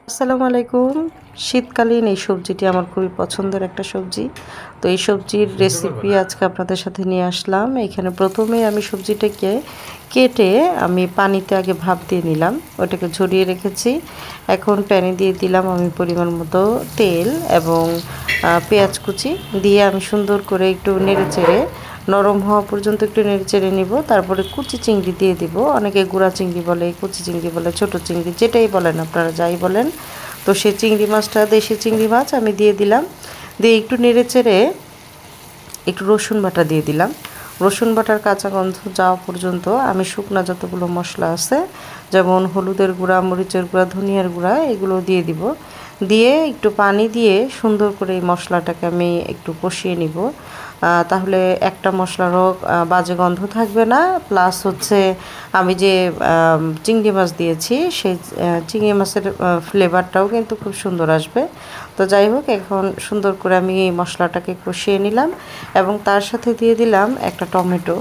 আসসালামু আলাইকুম। শীতকালীন এই সবজিটি আমার খুবই পছন্দের একটা সবজি। তো এই সবজির রেসিপি আজকে আপনাদের সাথে নিয়ে আসলাম। এখানে প্রথমেই আমি সবজিটাকে কেটে আমি পানিতে আগে ভাপ দিয়ে নিলাম, ওটাকে ঝরিয়ে রেখেছি। এখন প্যানে দিয়ে দিলাম আমি পরিমাণ মতো তেল এবং পেঁয়াজ কুচি দিয়ে আমি সুন্দর করে একটু নেড়েচেড়ে নরম হওয়া পর্যন্ত একটু নেড়েচেড়ে নিব। তারপরে কুচি চিংড়ি দিয়ে দিব। অনেকে গুঁড়া চিংড়ি বলে, কুচি চিংড়ি বলে, ছোট চিংড়ি যেটাই বলেন আপনারা, যাই বলেন। তো সেই চিংড়ি মাছটা, দেশি চিংড়ি মাছ আমি দিয়ে দিলাম। দিয়ে একটু নেড়েচেড়ে একটু রসুন বাটা দিয়ে দিলাম। রসুন বাটার কাঁচা গন্ধ যাওয়া পর্যন্ত আমি শুকনো যতগুলো মশলা আছে, যেমন হলুদের গুঁড়া, মরিচের গুঁড়া, ধনিয়ার গুঁড়া, এগুলো দিয়ে দিব। দিয়ে একটু পানি দিয়ে সুন্দর করে এই মশলাটাকে আমি একটু কষিয়ে নিব। তাহলে একটা মশলারও বাজে গন্ধ থাকবে না, প্লাস হচ্ছে আমি যে চিংড়ি মাছ দিয়েছি সেই চিংড়ি মাছের ফ্লেভারটাও কিন্তু খুব সুন্দর আসবে। তো যাই হোক, এখন সুন্দর করে আমি এই মশলাটাকে কষিয়ে নিলাম এবং তার সাথে দিয়ে দিলাম একটা টমেটো।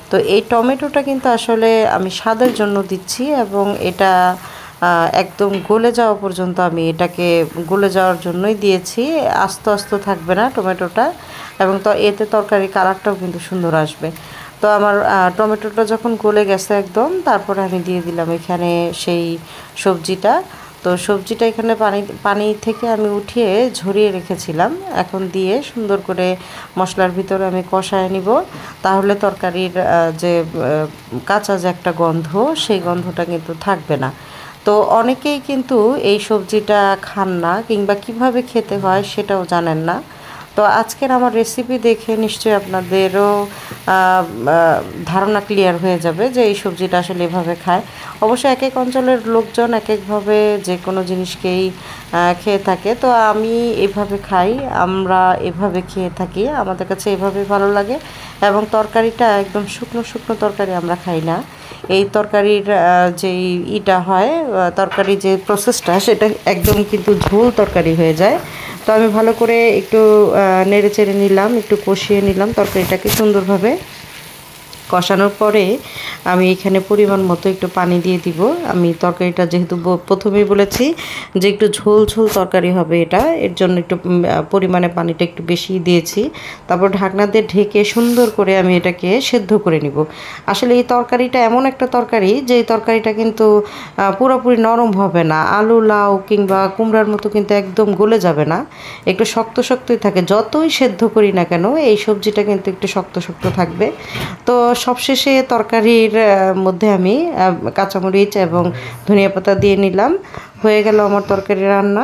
তো এই টমেটোটা কিন্তু আসলে আমি স্বাদের জন্য দিচ্ছি এবং এটা একদম গলে যাওয়া পর্যন্ত আমি এটাকে গলে যাওয়ার জন্যই দিয়েছি। আস্ত আস্ত থাকবে না টমেটোটা, এবং তো এতে তরকারি কালারটাও কিন্তু সুন্দর আসবে। তো আমার টমেটোটা যখন গলে গেছে একদম, তারপরে আমি দিয়ে দিলাম এখানে সেই সবজিটা। তো সবজিটা এখানে পানি থেকে আমি উঠিয়ে ঝরিয়ে রেখেছিলাম, এখন দিয়ে সুন্দর করে মশলার ভিতরে আমি কষায় নিব। তাহলে তরকারির যে কাঁচা যে একটা গন্ধ, সেই গন্ধটা কিন্তু থাকবে না। তো অনেকেই কিন্তু এই সবজিটা খান না, কিংবা কিভাবে খেতে হয় সেটাও জানেন না। তো আজকের আমার রেসিপি দেখে নিশ্চয়ই আপনাদেরও ধারণা ক্লিয়ার হয়ে যাবে যে এই সবজিটা আসলে এভাবে খায়। অবশ্য এক এক অঞ্চলের লোকজন এক একভাবে যে কোনো জিনিসকেই খেয়ে থাকে। তো আমি এভাবে খাই, আমরা এভাবে খেয়ে থাকি, আমাদের কাছে এভাবে ভালো লাগে। এবং তরকারিটা একদম শুকনো শুকনো তরকারি আমরা খাই না। এই তরকারির যেই হয়, তরকারি যে প্রসেসটা, সেটা একদম কিন্তু ঝোল তরকারি হয়ে যায়। তো আমি ভালো করে একটু নেড়ে চেড়ে নিলাম, একটু কষিয়ে নিলাম তরকারিটাকে সুন্দরভাবে। কষানোর পরে আমি এখানে পরিমাণ মতো একটু পানি দিয়ে দিব। আমি তরকারিটা যেহেতু প্রথমেই বলেছি যে একটু ঝোল ঝোল তরকারি হবে এটা, এর জন্য একটু পরিমাণে পানিটা একটু বেশি দিয়েছি। তারপর ঢাকনা দিয়ে ঢেকে সুন্দর করে আমি এটাকে সেদ্ধ করে নিব। আসলে এই তরকারিটা এমন একটা তরকারি যে এই তরকারিটা কিন্তু পুরোপুরি নরম হবে না, আলু লাউ কিংবা কুমড়ার মতো কিন্তু একদম গলে যাবে না, একটু শক্ত শক্তই থাকে। যতই সেদ্ধ করি না কেন এই সবজিটা কিন্তু একটু শক্ত শক্ত থাকবে। তো সবশেষে তরকারির মধ্যে আমি কাঁচামরিচ এবং ধনিয়া পাতা দিয়ে নিলাম। হয়ে গেল আমার তরকারি রান্না।